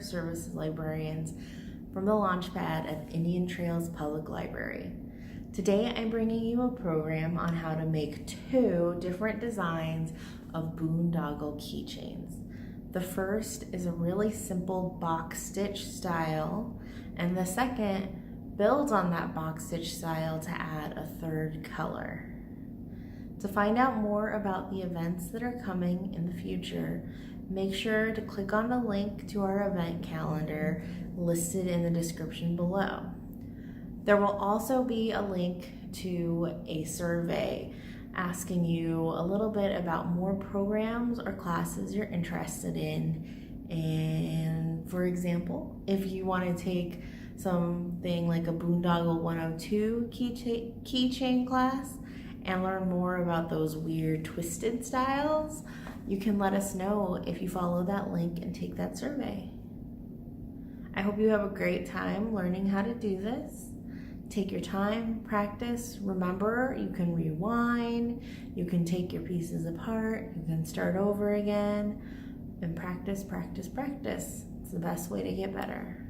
Services librarians from the Launchpad at Indian Trails Public Library. Today I'm bringing you a program on how to make 2 different designs of Boondoggle keychains. The first is a really simple box stitch style, and the second builds on that box stitch style to add a 3rd color. To find out more about the events that are coming in the future, make sure to click on the link to our event calendar listed in the description below. There will also be a link to a survey asking you a little bit about more programs or classes you're interested in. And for example, if you want to take something like a Boondoggle 102 keychain class and learn more about those weird twisted styles, you can let us know if you follow that link and take that survey. I hope you have a great time learning how to do this. Take your time, practice. Remember, you can rewind, you can take your pieces apart, you can start over again, and practice, practice, practice. It's the best way to get better.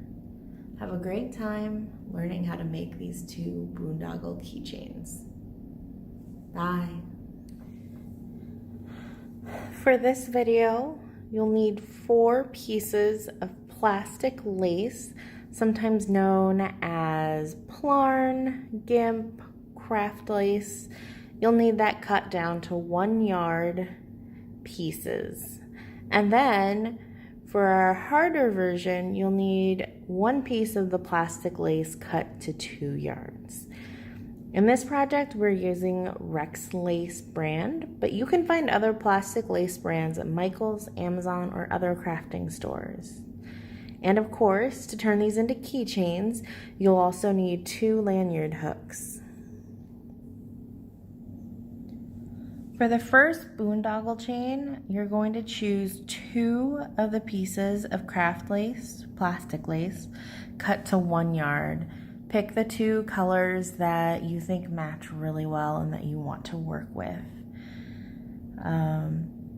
Have a great time learning how to make these 2 Boondoggle keychains. Bye. For this video, you'll need 4 pieces of plastic lace, sometimes known as plarn, gimp, craft lace. You'll need that cut down to 1 yard pieces. And then for our harder version, you'll need 1 piece of the plastic lace cut to 2 yards. In this project, we're using Rex Lace brand, but you can find other plastic lace brands at Michael's, Amazon, or other crafting stores. And of course, to turn these into keychains, you'll also need 2 lanyard hooks. For the first boondoggle chain, you're going to choose 2 of the pieces of craft lace, plastic lace, cut to 1 yard. Pick the 2 colors that you think match really well and that you want to work with.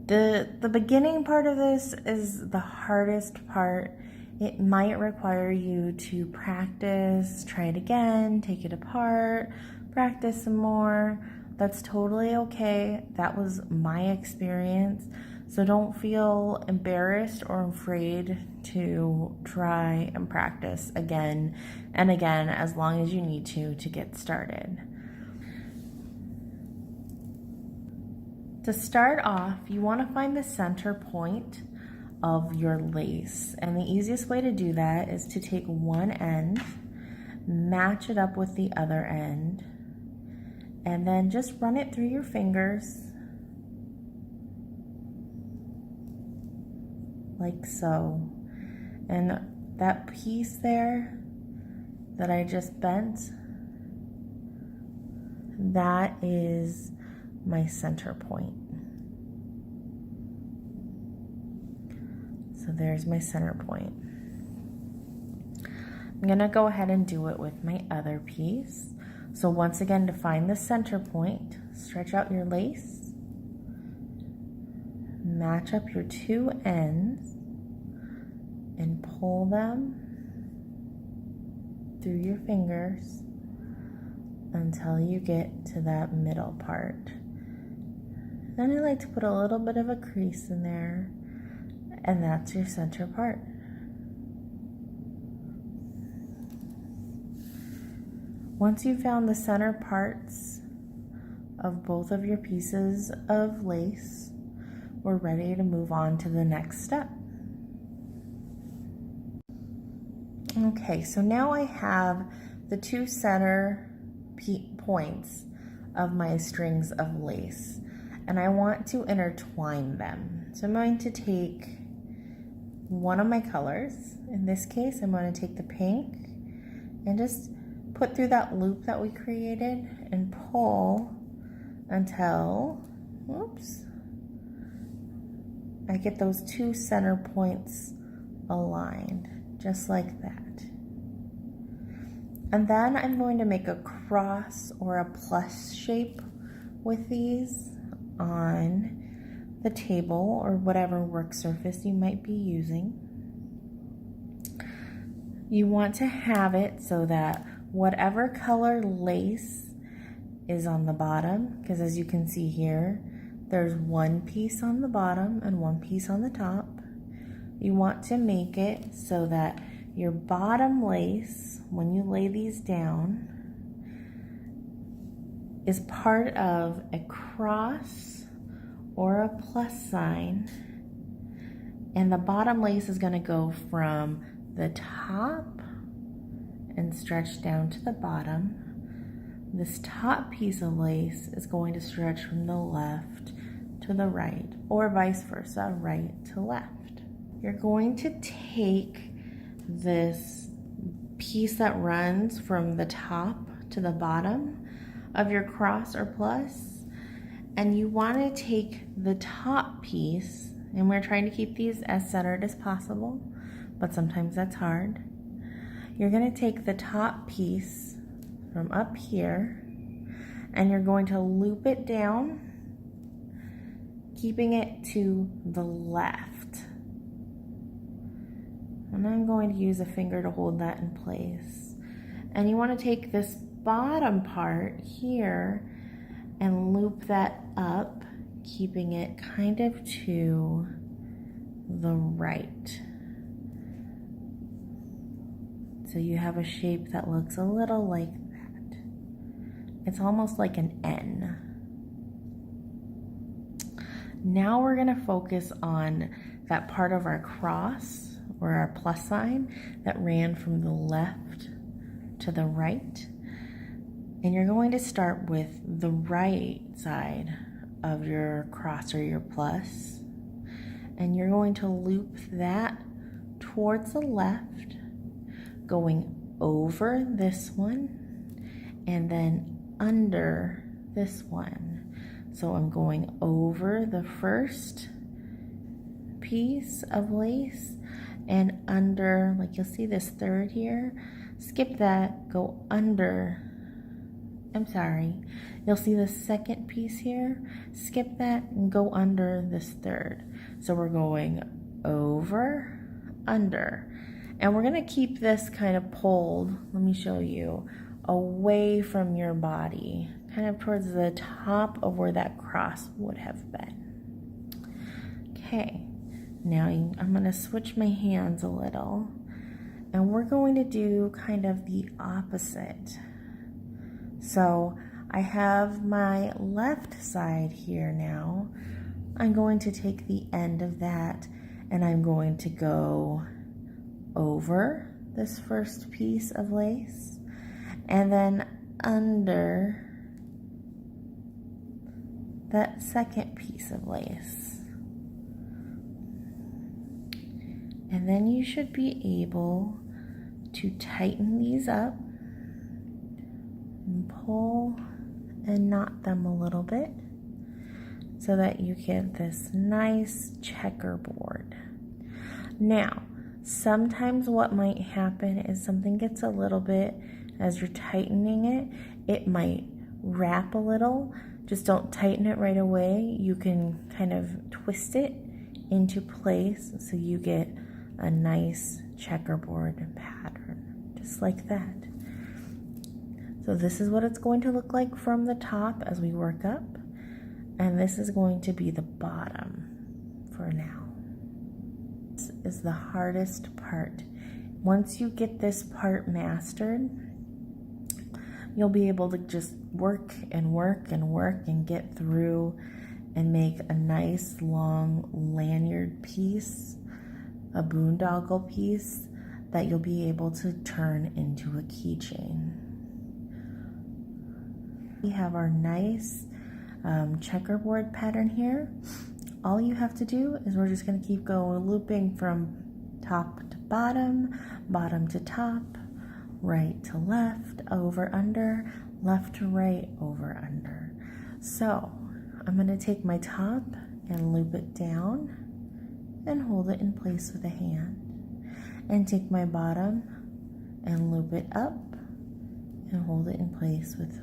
The beginning part of this is the hardest part. It might require you to practice, try it again, take it apart, practice some more. That's totally okay. That was my experience. So don't feel embarrassed or afraid to try and practice again and again as long as you need to get started. To start off, you want to find the center point of your lace, and the easiest way to do that is to take one end, match it up with the other end, and then just run it through your fingers like so. And that piece there that I just bent, that is my center point. So there's my center point. I'm gonna go ahead and do it with my other piece. So once again, to find the center point, stretch out your lace, match up your 2 ends, and pull them through your fingers until you get to that middle part. Then I like to put a little bit of a crease in there, and that's your center part. Once you've found the center parts of both of your pieces of lace, we're ready to move on to the next step. Okay, so now I have the 2 center points of my strings of lace, and I want to intertwine them. So I'm going to take one of my colors. In this case, I'm going to take the pink and just put through that loop that we created and pull until, whoops, I get those 2 center points aligned, just like that. And then I'm going to make a cross or a plus shape with these on the table or whatever work surface you might be using. You want to have it so that whatever color lace is on the bottom, because as you can see here, there's one piece on the bottom and one piece on the top. You want to make it so that your bottom lace, when you lay these down, is part of a cross or a plus sign, and the bottom lace is going to go from the top and stretch down to the bottom. This top piece of lace is going to stretch from the left to the right, or vice versa, right to left. You're going to take this piece that runs from the top to the bottom of your cross or plus, and you want to take the top piece, and we're trying to keep these as centered as possible, but sometimes that's hard. You're going to take the top piece from up here and you're going to loop it down, keeping it to the left. And I'm going to use a finger to hold that in place. And you want to take this bottom part here and loop that up, keeping it kind of to the right. So you have a shape that looks a little like that. It's almost like an N. Now we're going to focus on that part of our cross or our plus sign that ran from the left to the right. And you're going to start with the right side of your cross or your plus. And you're going to loop that towards the left, going over this one and then under this one. So I'm going over the first piece of lace and under, like you'll see this third here, skip that, go under, you'll see the second piece here, skip that and go under this third. So we're going over, under, and we're gonna keep this kind of pulled, let me show you, away from your body, kind of towards the top of where that cross would have been. Okay, now I'm gonna switch my hands a little, and we're going to do kind of the opposite. So I have my left side here now. I'm going to take the end of that and I'm going to go over this first piece of lace and then under that second piece of lace. And then you should be able to tighten these up and pull and knot them a little bit so that you get this nice checkerboard. Now, sometimes what might happen is something gets a little bit, as you're tightening it, it might wrap a little. Just don't tighten it right away. You can kind of twist it into place so you get a nice checkerboard pattern, just like that. So this is what it's going to look like from the top as we work up, and this is going to be the bottom for now. This is the hardest part. Once you get this part mastered, you'll be able to just work and work and work and get through and make a nice long lanyard piece, a boondoggle piece that you'll be able to turn into a keychain. We have our nice checkerboard pattern here. All you have to do is we're just going to keep going, looping from top to bottom, bottom to top, right to left, over, under, left to right, over, under. So I'm going to take my top and loop it down and hold it in place with a hand, and take my bottom and loop it up and hold it in place with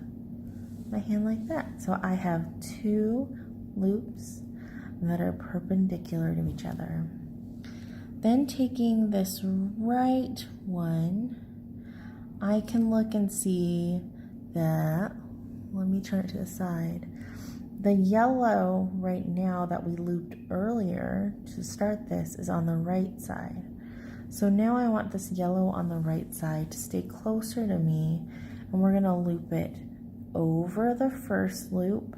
my hand like that. So I have two loops that are perpendicular to each other. Then taking this right one, I can look and see that, let me turn it to the side. The yellow right now that we looped earlier to start this is on the right side. So now I want this yellow on the right side to stay closer to me, and we're gonna loop it over the first loop,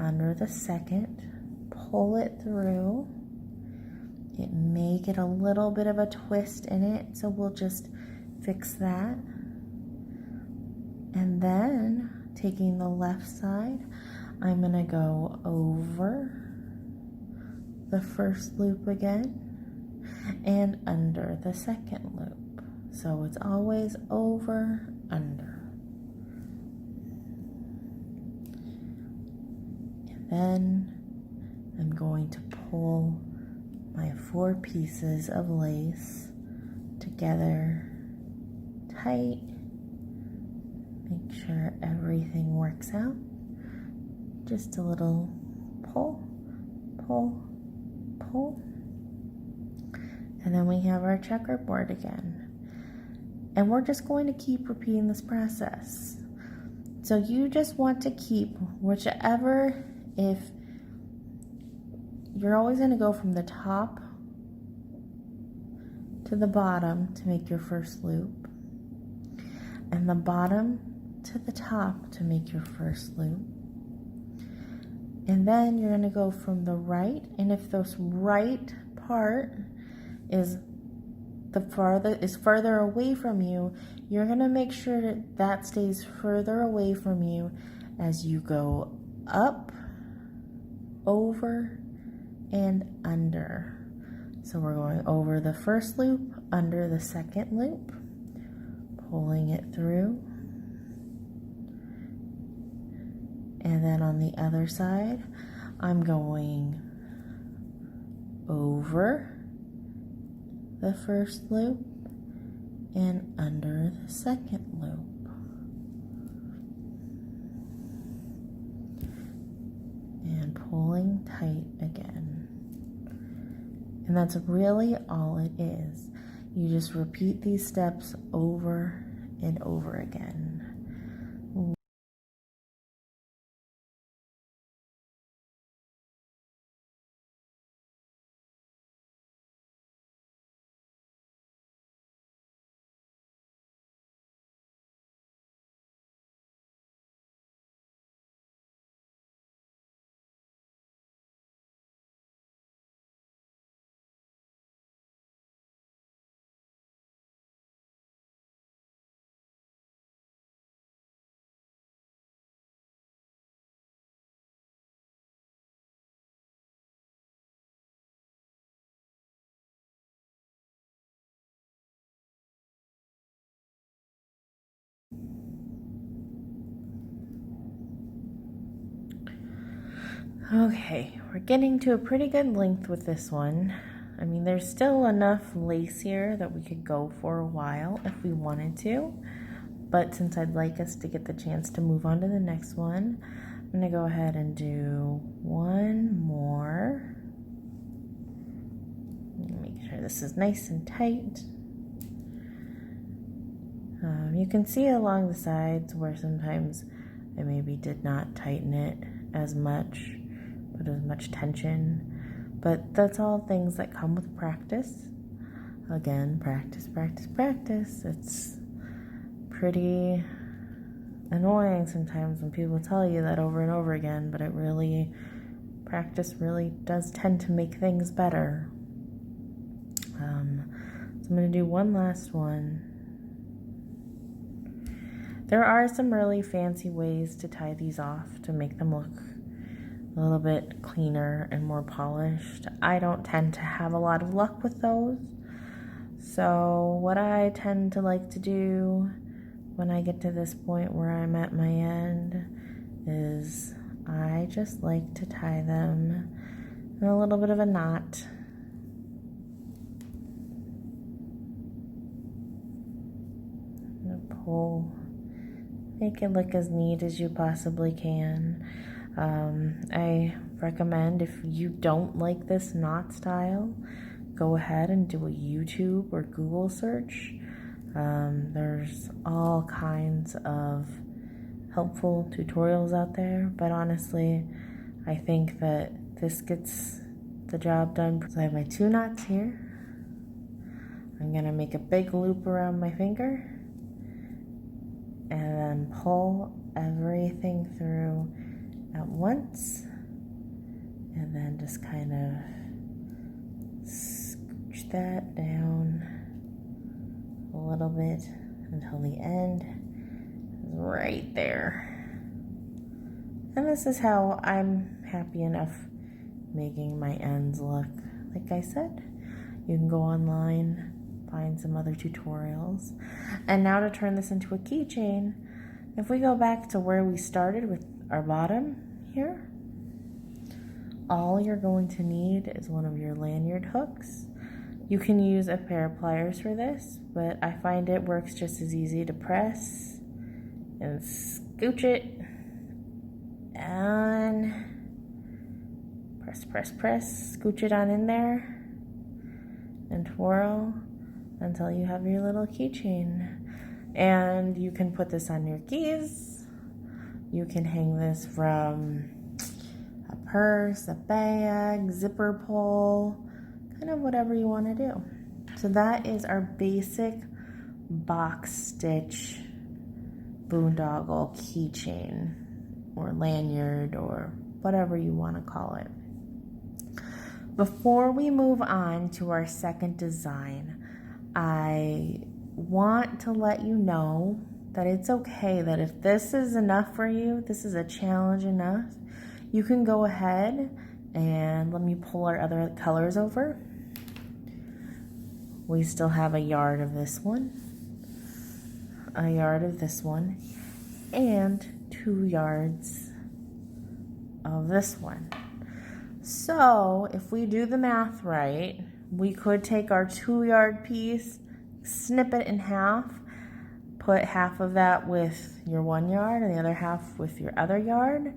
under the second, pull it through. It may get a little bit of a twist in it, so we'll just fix that. And then taking the left side, I'm gonna go over the first loop again and under the second loop. So it's always over, under. And then I'm going to pull my 4 pieces of lace together tight. Make sure everything works out. Just a little pull, pull, pull. And then we have our checkerboard again. And we're just going to keep repeating this process. So you just want to keep whichever, if you're always going to go from the top to the bottom to make your first loop, and the bottom to the top to make your first loop. And then you're going to go from the right, and if this right part is further away from you, you're going to make sure that that stays further away from you as you go up, over, and under. So we're going over the first loop, under the second loop, pulling it through. And then on the other side, I'm going over the first loop and under the second loop. And pulling tight again. And that's really all it is. You just repeat these steps over and over again. Okay, we're getting to a pretty good length with this one. I mean, there's still enough lace here that we could go for a while if we wanted to. But since I'd like us to get the chance to move on to the next one, I'm gonna go ahead and do one more. Make sure this is nice and tight. You can see along the sides where sometimes I maybe did not tighten it as much, put as much tension, but that's all things that come with practice. Again, practice, practice, practice. It's pretty annoying sometimes when people tell you that over and over again, but practice really does tend to make things better. So I'm going to do one last one. There are some really fancy ways to tie these off to make them look a little bit cleaner and more polished. I don't tend to have a lot of luck with those. So what I tend to like to do when I get to this point where I'm at my end is I just like to tie them in a little bit of a knot. And pull. Make it look as neat as you possibly can. I recommend, if you don't like this knot style, go ahead and do a YouTube or Google search. There's all kinds of helpful tutorials out there, but honestly, I think that this gets the job done. So I have my 2 knots here. I'm gonna make a big loop around my finger and then pull everything through at once, and then just kind of scooch that down a little bit until the end is right there. And this is how I'm happy enough making my ends look. Like I said, you can go online, find some other tutorials. And now to turn this into a keychain, if we go back to where we started with our bottom here, all you're going to need is one of your lanyard hooks. You can use a pair of pliers for this, but I find it works just as easy to press and scooch it and press, scooch it on in there and twirl until you have your little keychain. And you can put this on your keys. You can hang this from a purse, a bag, zipper pull, kind of whatever you want to do. So that is our basic box stitch boondoggle keychain or lanyard or whatever you want to call it. Before we move on to our second design, I want to let you know that it's okay that if this is enough for you, this is a challenge enough, you can go ahead and let me pull our other colors over. We still have a yard of this one, a yard of this one, and 2 yards of this one. So if we do the math right, we could take our 2-yard piece, snip it in half, put half of that with your 1 yard and the other half with your other yard,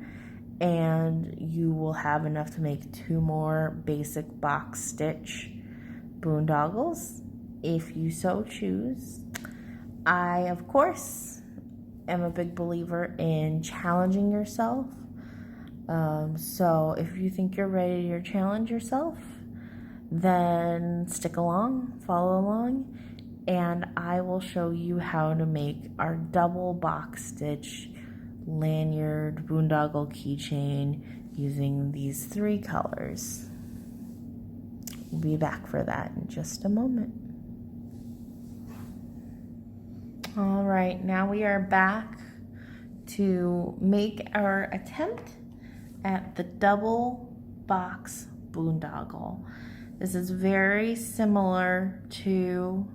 and you will have enough to make 2 more basic box stitch boondoggles if you so choose. I, of course, am a big believer in challenging yourself. So if you think you're ready to challenge yourself, then stick along, follow along, and I will show you how to make our double box stitch lanyard boondoggle keychain using these 3 colors. We'll be back for that in just a moment. All right, now we are back to make our attempt at the double box boondoggle. This is very similar to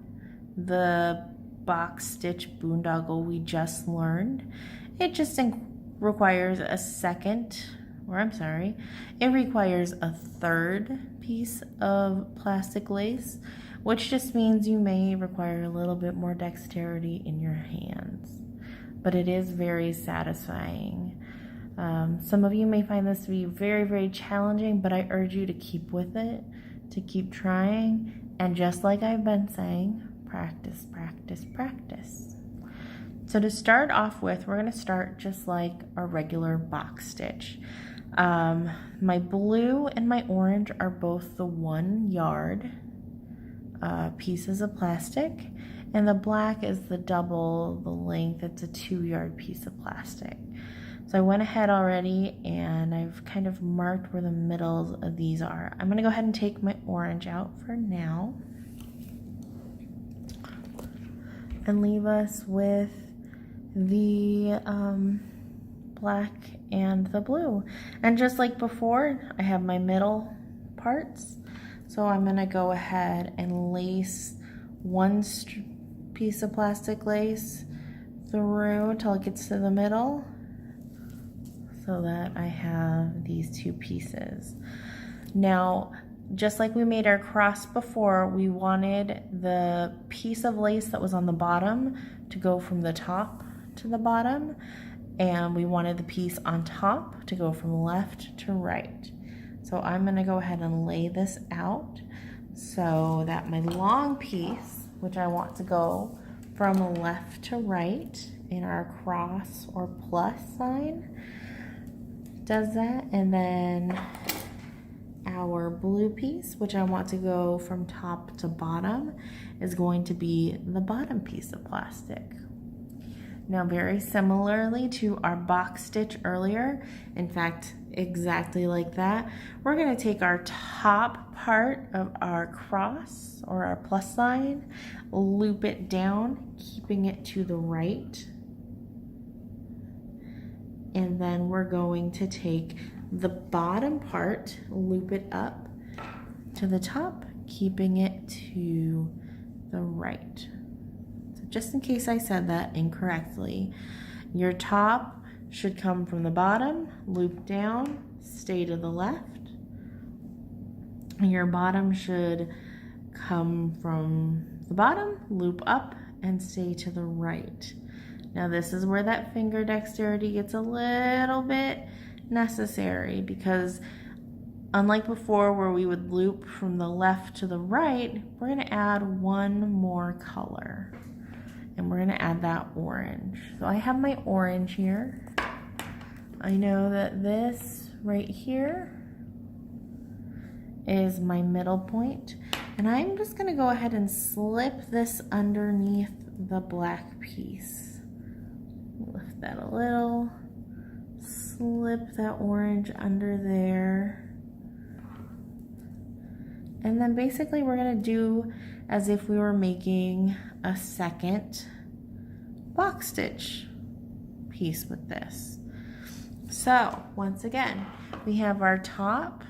the box stitch boondoggle we just learned. It just requires a it requires a 3rd piece of plastic lace, which just means you may require a little bit more dexterity in your hands, but it is very satisfying. Some of you may find this to be very, very challenging, but I urge you to keep with it, to keep trying, and just like I've been saying, practice, practice, practice. So to start off with, we're going to start just like a regular box stitch. My blue and my orange are both the 1 yard pieces of plastic, and the black is the double the length. It's a 2-yard piece of plastic. So I went ahead already and I've kind of marked where the middles of these are. I'm going to go ahead and take my orange out for now and leave us with the black and the blue. And just like before, I have my middle parts. So I'm going to go ahead and lace 1 piece of plastic lace through until it gets to the middle, so that I have these 2 pieces. Now, just like we made our cross before, we wanted the piece of lace that was on the bottom to go from the top to the bottom, and we wanted the piece on top to go from left to right. So I'm gonna go ahead and lay this out so that my long piece, which I want to go from left to right in our cross or plus sign, does that. And then our blue piece, which I want to go from top to bottom, is going to be the bottom piece of plastic. Now, very similarly to our box stitch earlier, in fact, exactly like that, we're going to take our top part of our cross or our plus sign, loop it down, keeping it to the right. And then we're going to take the bottom part, loop it up to the top, keeping it to the right. So just in case I said that incorrectly, your top should come from the bottom, loop down, stay to the left. And your bottom should come from the bottom, loop up, and stay to the right. Now this is where that finger dexterity gets a little bit necessary, because unlike before where we would loop from the left to the right, we're going to add one more color, and we're going to add that orange. So I have my orange here. I know that this right here is my middle point, and I'm just going to go ahead and slip this underneath the black piece. Lift that a little, slip that orange under there, and then basically we're going to do as if we were making a second box stitch piece with this. So once again, we have our top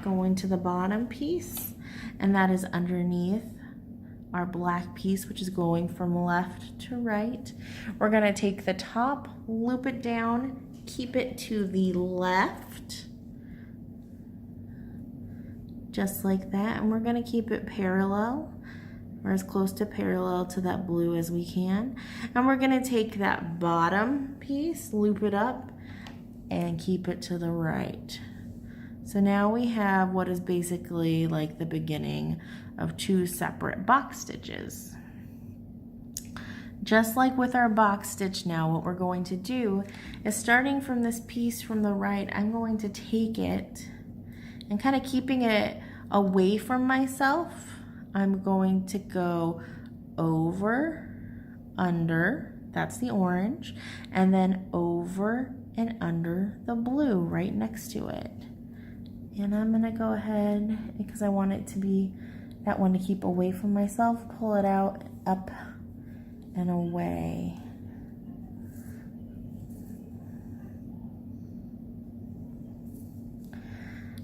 going to the bottom piece, and that is underneath our black piece, which is going from left to right. We're going to take the top, loop it down, keep it to the left, just like that, and we're going to keep it parallel, or as close to parallel to that blue as we can. And we're going to take that bottom piece, loop it up, and keep it to the right. So now we have what is basically like the beginning of two separate box stitches. Just like with our box stitch now, what we're going to do is, starting from this piece from the right, I'm going to take it and kind of keeping it away from myself, I'm going to go over, under, that's the orange, and then over and under the blue right next to it. And I'm gonna go ahead, because I want it to be that one to keep away from myself, pull it out, up and away.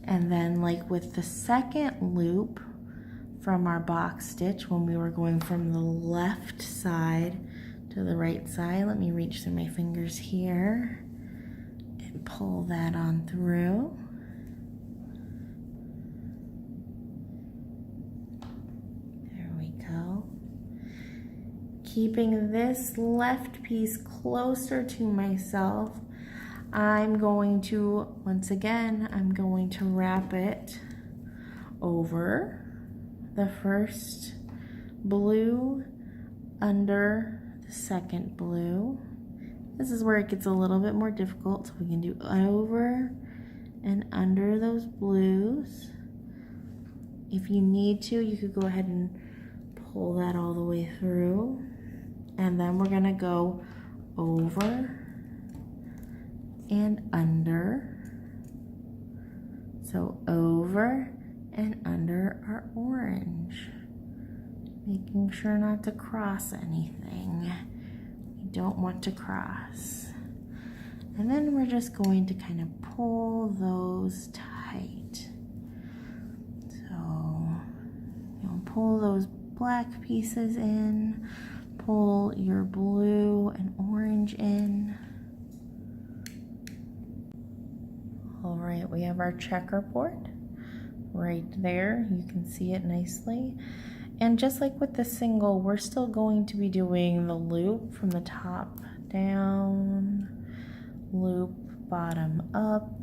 And then, like with the second loop from our box stitch, when we were going from the left side to the right side, let me reach through my fingers here and pull that on through. Keeping this left piece closer to myself, I'm going to, once again, I'm going to wrap it over the first blue, under the second blue. This is where it gets a little bit more difficult, so we can do over and under those blues. If you need to, you could go ahead and pull that all the way through. And then we're gonna go over and under. So over and under our orange. Making sure not to cross anything. We don't want to cross. And then we're just going to kind of pull those tight. So you'll pull those black pieces in. Pull your blue and orange in. All right, we have our checkerboard right there. You can see it nicely. And just like with the single, we're still going to be doing the loop from the top down, loop bottom up,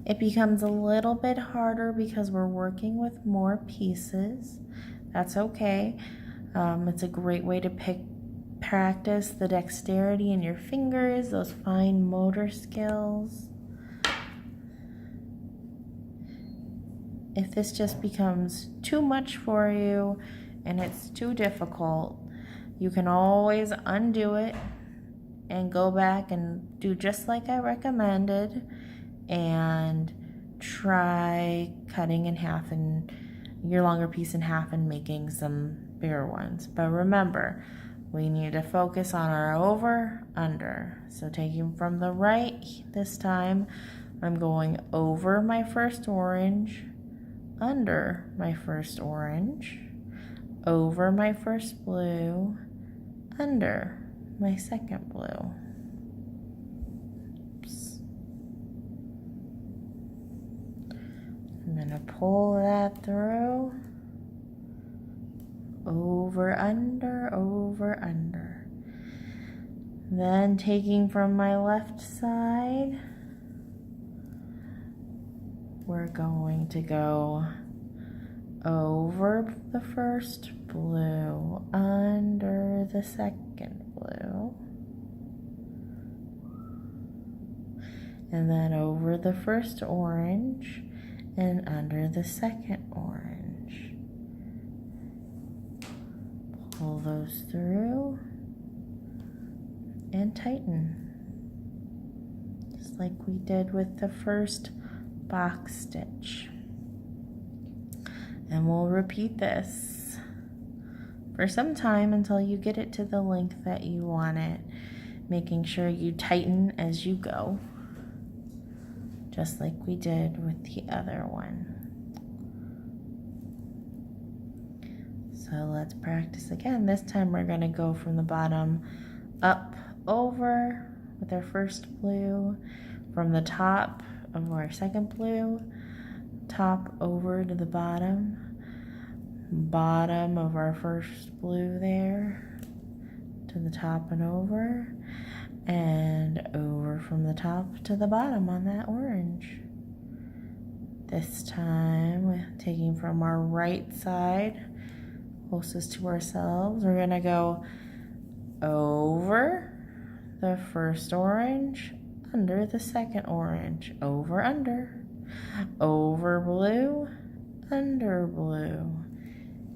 It becomes a little bit harder because we're working with more pieces. That's okay. It's a great way to practice the dexterity in your fingers, those fine motor skills. If this just becomes too much for you and it's too difficult, you can always undo it and go back and do just like I recommended and try cutting in half and your longer piece in half and making some bigger ones. But remember, we need to focus on our over, under. So taking from the right this time, I'm going over my first orange, under my first orange, over my first blue, under my second blue. Oops. I'm going to pull that through. Over, under. Then taking from my left side, we're going to go over the first blue, under the second blue, and then over the first orange and under the second orange. Pull those through and tighten, just like we did with the first box stitch. And we'll repeat this for some time until you get it to the length that you want it, making sure you tighten as you go, just like we did with the other one. So let's practice again. This time we're going to go from the bottom up over with our first blue, from the top of our second blue, top over to the bottom of our first blue there, to the top and over from the top to the bottom on that orange. This time, taking from our right side, closest to ourselves, we're going to go over the first orange, under the second orange, over, under blue, under blue.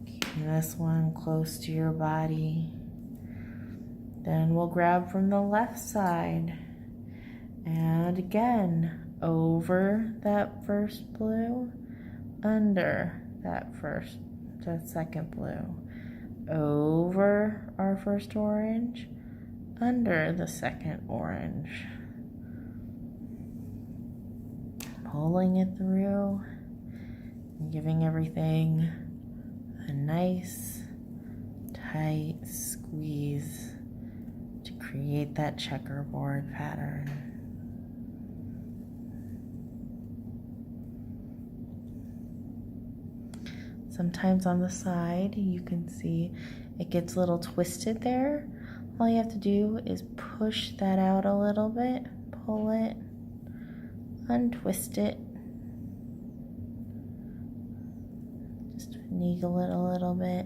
Keeping this one close to your body. Then we'll grab from the left side, and again, over that first blue, under that second blue, over our first orange, under the second orange. Pulling it through and giving everything a nice tight squeeze to create that checkerboard pattern. Sometimes on the side you can see it gets a little twisted there. All you have to do is push that out a little bit, pull it, untwist it, just finagle it a little bit,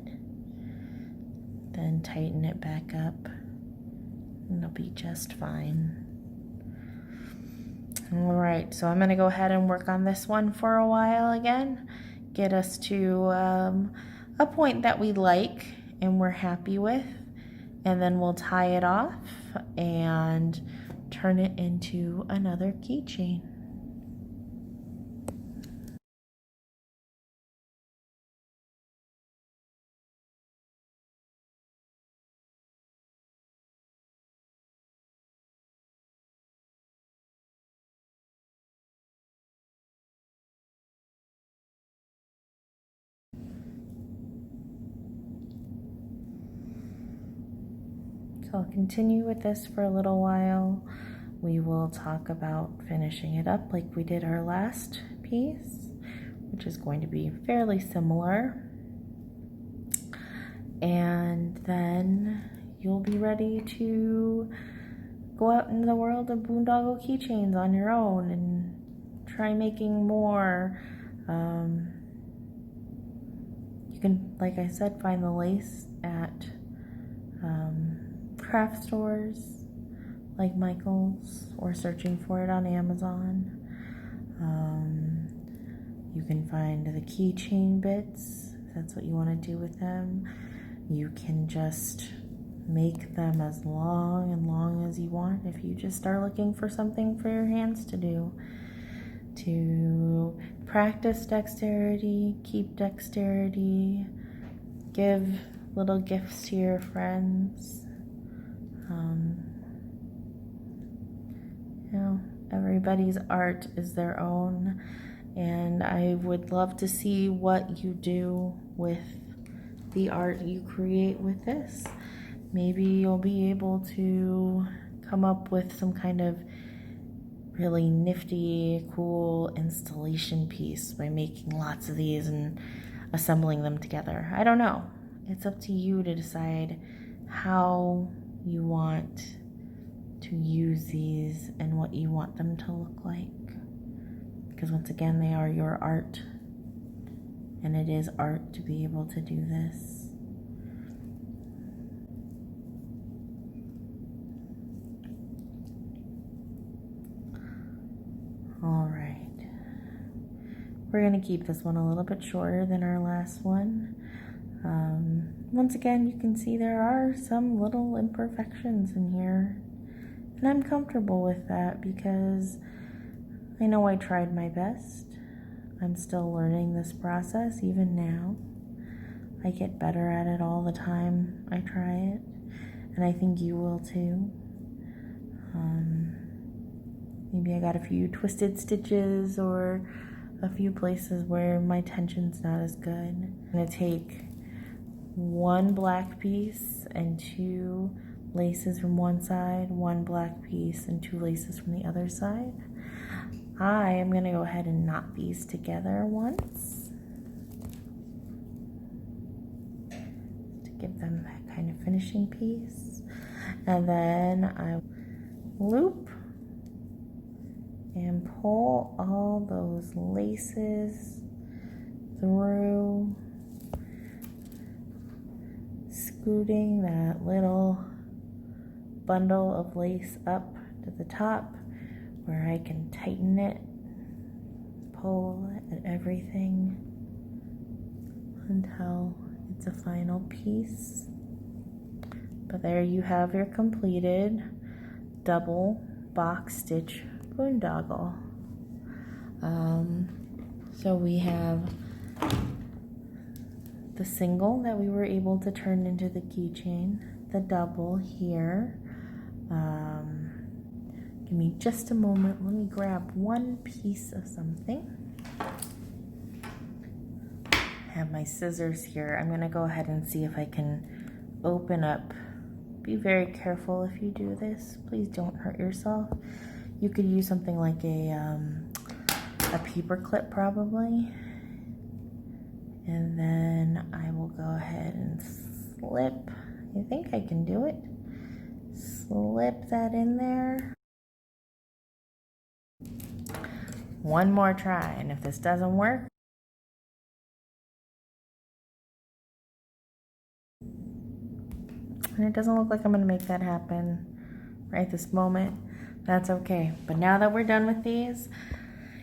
then tighten it back up, and it'll be just fine. Alright, so I'm going to go ahead and work on this one for a while again, get us to a point that we like and we're happy with, and then we'll tie it off and turn it into another keychain. So I'll continue with this for a little while. We will talk about finishing it up like we did our last piece, which is going to be fairly similar. And then you'll be ready to go out into the world of Boondoggle Keychains on your own and try making more. You can, like I said, find the lace at craft stores like Michael's, or searching for it on Amazon. You can find the keychain bits, if that's what you want to do with them. You can just make them as long and long as you want if you just are looking for something for your hands to do. To practice dexterity, keep dexterity, give little gifts to your friends. You know, everybody's art is their own, and I would love to see what you do with the art you create with this. Maybe you'll be able to come up with some kind of really nifty, cool installation piece by making lots of these and assembling them together. I don't know. It's up to you to decide how you want to use these and what you want them to look like. Because once again, they are your art. And it is art to be able to do this. All right. We're going to keep this one a little bit shorter than our last one. Once again, you can see there are some little imperfections in here. And I'm comfortable with that because I know I tried my best. I'm still learning this process even now. I get better at it all the time I try it. And I think you will too. Maybe I got a few twisted stitches or a few places where my tension's not as good. I'm going to take one black piece and two laces from one side, one black piece and two laces from the other side. I am going to go ahead and knot these together once to give them that kind of finishing piece. And then I loop and pull all those laces through, scooting that little bundle of lace up to the top where I can tighten it, pull at everything until it's a final piece. But there you have your completed double box stitch boondoggle. So we have the single that we were able to turn into the keychain, the double here. Give me just a moment. Let me grab one piece of something. I have my scissors here. I'm gonna go ahead and see if I can open up. Be very careful if you do this. Please don't hurt yourself. You could use something like a paper clip probably. And then I will go ahead and slip. I think I can do it. Slip that in there. One more try, and if this doesn't work, and it doesn't look like I'm gonna make that happen right this moment, that's okay. But now that we're done with these,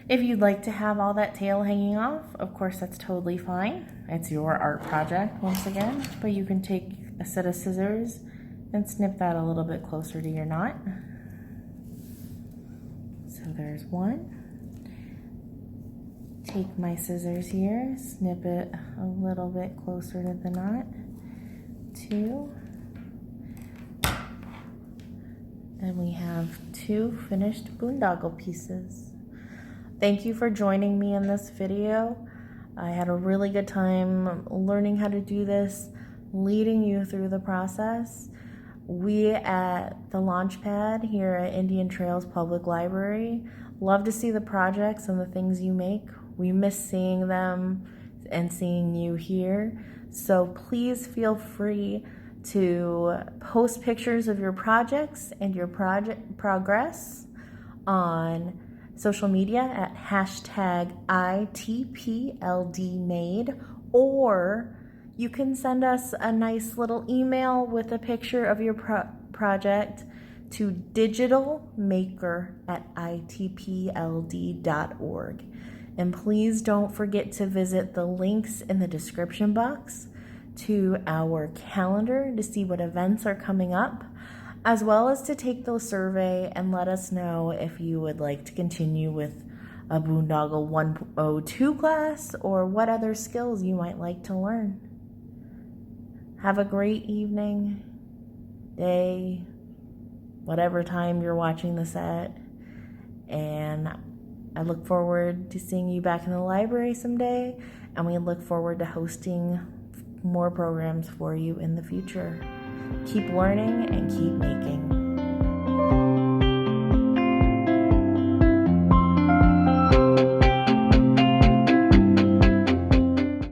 if you'd like to have all that tail hanging off, of course that's totally fine. It's your art project once again, but you can take a set of scissors and snip that a little bit closer to your knot. So there's one. Take my scissors here, snip it a little bit closer to the knot. Two. And we have two finished boondoggle pieces. Thank you for joining me in this video. I had a really good time learning how to do this, leading you through the process. We at the Launchpad here at Indian Trails Public Library love to see the projects and the things you make. We miss seeing them and seeing you here. So please feel free to post pictures of your projects and your project progress on social media at #ITPLDmade, or you can send us a nice little email with a picture of your project to digitalmaker@itpld.org. And please don't forget to visit the links in the description box to our calendar to see what events are coming up, as well as to take the survey and let us know if you would like to continue with a Boondoggle 102 class or what other skills you might like to learn. Have a great evening, day, whatever time you're watching this at, and I look forward to seeing you back in the library someday, and we look forward to hosting more programs for you in the future. Keep learning and keep making.